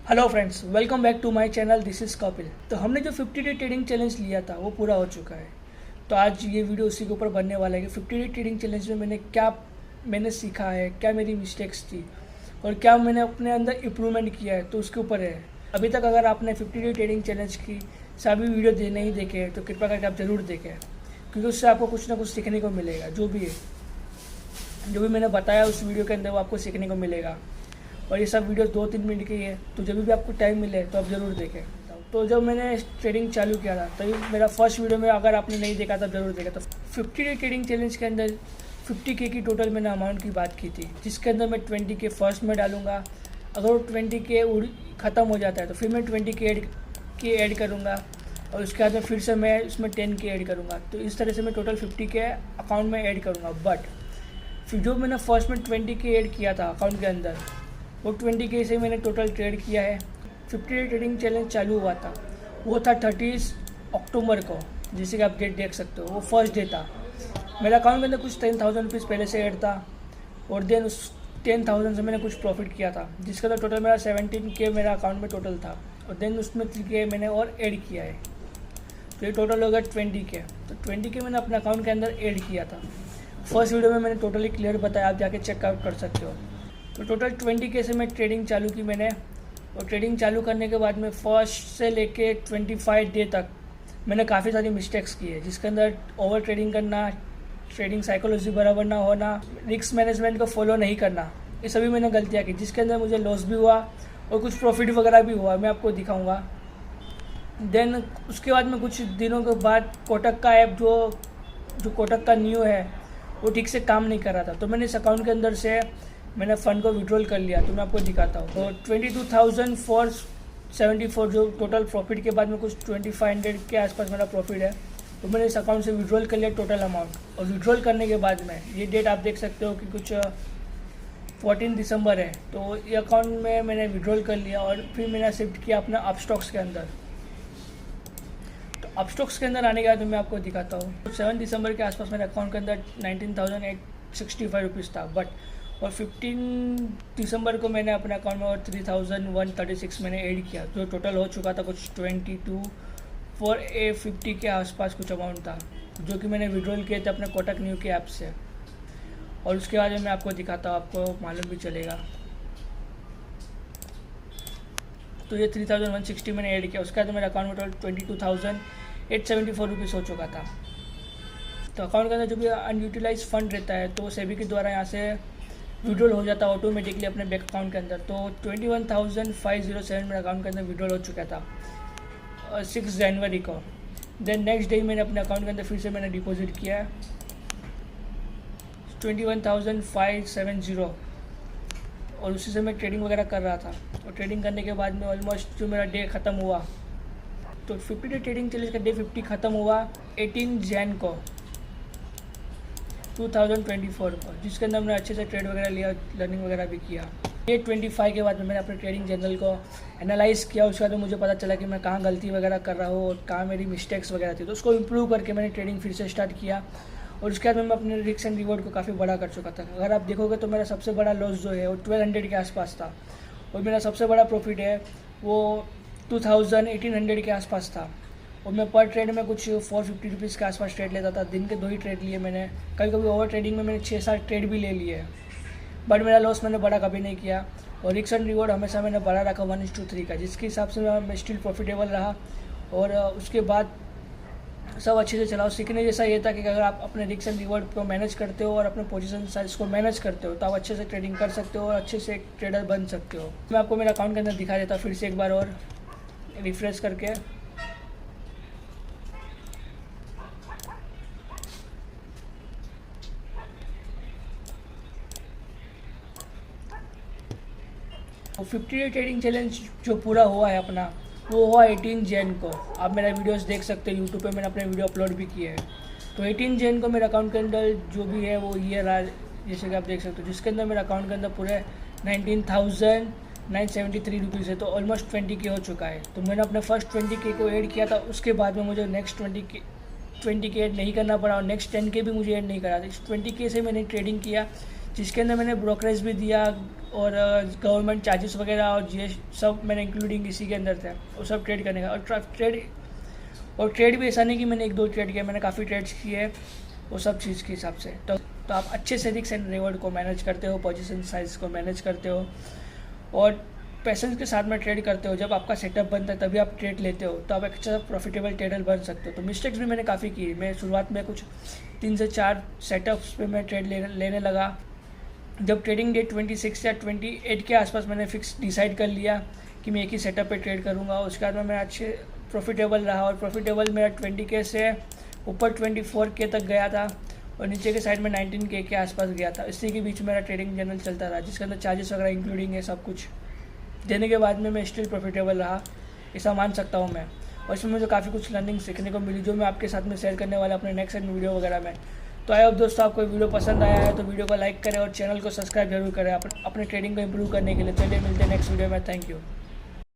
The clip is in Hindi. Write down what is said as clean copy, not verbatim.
Hello friends, welcome back to my channel. This is Kapil. तो हमने जो 50 डे ट्रेडिंग चैलेंज लिया था वो पूरा हो चुका है। तो आज ये वीडियो उसी के ऊपर बनने वाला है कि 50 डे ट्रेडिंग चैलेंज में मैंने सीखा है, क्या मेरी मिस्टेक्स थी और क्या मैंने अपने अंदर इम्प्रूवमेंट किया है, तो उसके ऊपर है। अभी तक अगर आपने 50 डे ट्रेडिंग चैलेंज की सभी वीडियो नहीं देखे तो कृपया करके आप ज़रूर देखें, क्योंकि उससे आपको कुछ ना कुछ सीखने को मिलेगा। जो भी मैंने बताया उस वीडियो के अंदर वो आपको सीखने को मिलेगा। और ये सब वीडियो 2-3 मिनट की है, तो जब भी आपको टाइम मिले तो आप ज़रूर देखें। तो जब मैंने ट्रेडिंग चालू किया था तभी मेरा फर्स्ट वीडियो में अगर आपने नहीं देखा तब ज़रूर देखा। तो 50 डे ट्रेडिंग चैलेंज के अंदर 50K की टोटल मैंने अमाउंट की बात की थी, जिसके अंदर मैं 20K फर्स्ट में डालूंगा। अगर वो 20K ख़त्म हो जाता है तो फिर मैं 20K ऐड करूँगा और उसके बाद में फिर से मैं उसमें 10K ऐड करूँगा। तो इस तरह से मैं टोटल 50K अकाउंट में ऐड करूँगा। बट फिर जो मैंने फर्स्ट में 20K ऐड किया था अकाउंट के अंदर, वो 20K से मैंने टोटल ट्रेड किया है। 50 डे ट्रेडिंग चैलेंज चालू हुआ था, वो था 30 अक्टूबर को, जिसे कि आप डेट देख सकते हो। वो फर्स्ट डे था। मेरा अकाउंट के अंदर कुछ 10,000 रुपीज़ पहले से ऐड था और देन उस 10,000 से मैंने कुछ प्रॉफिट किया था, जिसका तो टोटल मेरा 17K मेरा अकाउंट में टोटल था। और देन उसमें 3K मैंने और ऐड किया है, तो ये टोटल हो गया 20K। तो 20K मैंने अपने अकाउंट के अंदर ऐड किया था। फर्स्ट वीडियो में मैंने टोटली क्लियर बताया, आप जाके चेकआउट कर सकते हो। तो टोटल 20K से मैं ट्रेडिंग चालू की मैंने, और ट्रेडिंग चालू करने के बाद में फर्स्ट से लेके 25 डे तक मैंने काफ़ी सारी मिस्टेक्स की है, जिसके अंदर ओवर ट्रेडिंग करना, ट्रेडिंग साइकोलॉजी बराबर ना होना, रिस्क मैनेजमेंट को फॉलो नहीं करना, ये सभी मैंने गलतियाँ की, जिसके अंदर मुझे लॉस भी हुआ और कुछ प्रॉफिट वगैरह भी हुआ। मैं आपको दिखाऊँगा। देन उसके बाद में कुछ दिनों के बाद कोटक का ऐप जो कोटक का न्यू है वो ठीक से काम नहीं कर रहा था, तो मैंने इस अकाउंट के अंदर से मैंने फ़ंड को विड्रॉल कर लिया। तो मैं आपको दिखाता हूँ। तो 22,474 जो टोटल प्रॉफिट के बाद में कुछ 2,500 के आसपास मेरा प्रॉफिट है, तो मैंने इस अकाउंट से विड्रॉल कर लिया टोटल अमाउंट। और विड्रॉल करने के बाद में ये डेट आप देख सकते हो कि कुछ 14 दिसंबर है। तो ये अकाउंट में मैंने विड्रॉल कर लिया और फिर मैंने शिफ्ट किया अपना अपस्टॉक्स के अंदर। तो अपस्टॉक्स के अंदर आने के बाद मैं आपको दिखाता हूँ। तो 7 दिसंबर के आसपास मेरे अकाउंट के अंदर 19,865 रुपीज़ था। बट और 15 दिसंबर को मैंने अपने अकाउंट में और 3,136 मैंने ऐड किया, जो टोटल हो चुका था कुछ 22,450 के आसपास कुछ अमाउंट था, जो कि मैंने विड्रॉल किए थे अपने कोटक न्यू के ऐप से। और उसके बाद मैं आपको दिखाता हूँ, आपको मालूम भी चलेगा। तो ये 3,160 मैंने ऐड किया। उसके बाद मेरे अकाउंट में टोटल 22,874 रुपीज़ हो चुका था। तो अकाउंट के अंदर जो भी अनयूटिलाइज फंड रहता है तो सेबी के द्वारा यहाँ से विड्रॉल हो जाता है ऑटोमेटिकली अपने बैंक अकाउंट के अंदर। तो 21,507 मेरे अकाउंट के अंदर विड्रॉल हो चुका था 6 जनवरी को। देन नेक्स्ट डे मैंने अपने अकाउंट के अंदर फिर से मैंने डिपॉजिट किया 21,570, और उसी से मैं ट्रेडिंग वगैरह कर रहा था। और ट्रेडिंग करने के बाद में ऑलमोस्ट जो मेरा डे ख़त्म हुआ, तो 50 डे ट्रेडिंग चैलेंज का डे 50 ख़त्म हुआ 18 जैन को 2024 को, जिसके अंदर मैंने अच्छे से ट्रेड वगैरह लिया, लर्निंग वगैरह भी किया। ये 25 के बाद में मैंने अपने ट्रेडिंग जर्नल को एनालाइज़ किया। उसके बाद में मुझे पता चला कि मैं कहाँ गलती वगैरह कर रहा हूँ और कहाँ मेरी मिस्टेक्स वगैरह थी, तो उसको इम्प्रूव करके मैंने ट्रेडिंग फिर से स्टार्ट किया। और उसके बाद में मैं अपने रिस्क एंड रिवॉर्ड को काफ़ी बड़ा कर चुका था। अगर आप देखोगे तो मेरा सबसे बड़ा लॉस जो है वो 1,200 के आसपास था, और मेरा सबसे बड़ा प्रॉफिट है वो 2,1800 के आसपास था। और मैं पर ट्रेड में कुछ 450 रुपीज़ के आसपास ट्रेड लेता था। दिन के 2 ही ट्रेड लिए मैंने। कभी कभी ओवर ट्रेडिंग में मैंने 6-7 ट्रेड भी ले लिए, बट मेरा लॉस मैंने बड़ा कभी नहीं किया। और रिस्क एंड रिवॉर्ड हमेशा मैंने बड़ा रखा 1:3 का, जिसके हिसाब से मैं स्टिल प्रॉफिटेबल रहा। और उसके बाद सब अच्छे से चलाओ। सीखने जैसा ये था कि अगर आप अपने रिस्क एंड रिवॉर्ड को मैनेज करते हो और अपने पोजीशन साइज को मैनेज करते हो तो आप अच्छे से ट्रेडिंग कर सकते हो और अच्छे से एक ट्रेडर बन सकते हो। मैं आपको मेरे अकाउंट के अंदर दिखा देता हूँ फिर से एक बार और रिफ्रेश करके। तो 50 डे ट्रेडिंग चैलेंज जो पूरा हुआ है अपना, वो हुआ 18 जैन को। आप मेरा वीडियोस देख सकते हो, यूट्यूब पे मैंने अपने वीडियो अपलोड भी किए हैं। तो 18 जैन को मेरे अकाउंट के अंदर जो भी है वो ईयर आ, जैसे कि आप देख सकते हो, जिसके अंदर मेरे अकाउंट के अंदर पूरे 19,973 रुपीज़ है। तो ऑलमोस्ट 20K हो चुका है। तो मैंने अपने फर्स्ट 20K को ऐड किया था, उसके बाद में मुझे नेक्स्ट 20K ऐड नहीं करना पड़ा, और नेक्स्ट 10K भी मुझे ऐड नहीं करा था। इस 20K से मैंने ट्रेडिंग किया, जिसके अंदर मैंने ब्रोकरेज भी दिया, और गवर्नमेंट चार्जेस वगैरह और जीएस सब मैंने इंक्लूडिंग इसी के अंदर था, वो सब ट्रेड करने का। और ट्रेड भी ऐसा नहीं कि मैंने 1-2 ट्रेड किया, मैंने काफ़ी ट्रेड्स किए वो सब चीज़ के हिसाब से। तो आप अच्छे से रिस्क एंड रिवॉर्ड को मैनेज करते हो, पोजीशन साइज को मैनेज करते हो और पैसेंस के साथ में ट्रेड करते हो। जब आपका सेटअप बनता है तभी आप ट्रेड लेते हो, तो आप एक अच्छा प्रॉफिटेबल ट्रेडर बन सकते हो। तो मिस्टेक्स भी मैंने काफ़ी की। मैं शुरुआत में कुछ 3 से 4 सेटअप्स पे मैं ट्रेड लेने लगा। जब ट्रेडिंग डे 26 या 28 के आसपास मैंने फिक्स डिसाइड कर लिया कि मैं एक ही सेटअप पे ट्रेड करूँगा, उसके बाद में मैं अच्छे प्रॉफिटेबल रहा और प्रॉफिटेबल मेरा 20K से ऊपर 24K तक गया था और नीचे के साइड में 19K के आसपास गया था। इसी के बीच मेरा ट्रेडिंग जर्नल चलता रहा, जिसके अंदर चार्जेस वगैरह इंक्लूडिंग है, सब कुछ देने के बाद में मैं स्टिल प्रॉफिटेबल रहा, ऐसा मान सकता हूँ मैं। और इसमें मुझे काफ़ी कुछ लर्निंग सीखने को मिली, जो मैं आपके साथ में शेयर करने वाला अपने नेक्स्ट वीडियो वगैरह में। तो आई होप दोस्तों आपको वीडियो पसंद आया है तो वीडियो को लाइक करें और चैनल को सब्सक्राइब जरूर करें अपने ट्रेडिंग को इम्प्रूव करने के लिए। चलिए मिलते हैं नेक्स्ट वीडियो में। Thank you.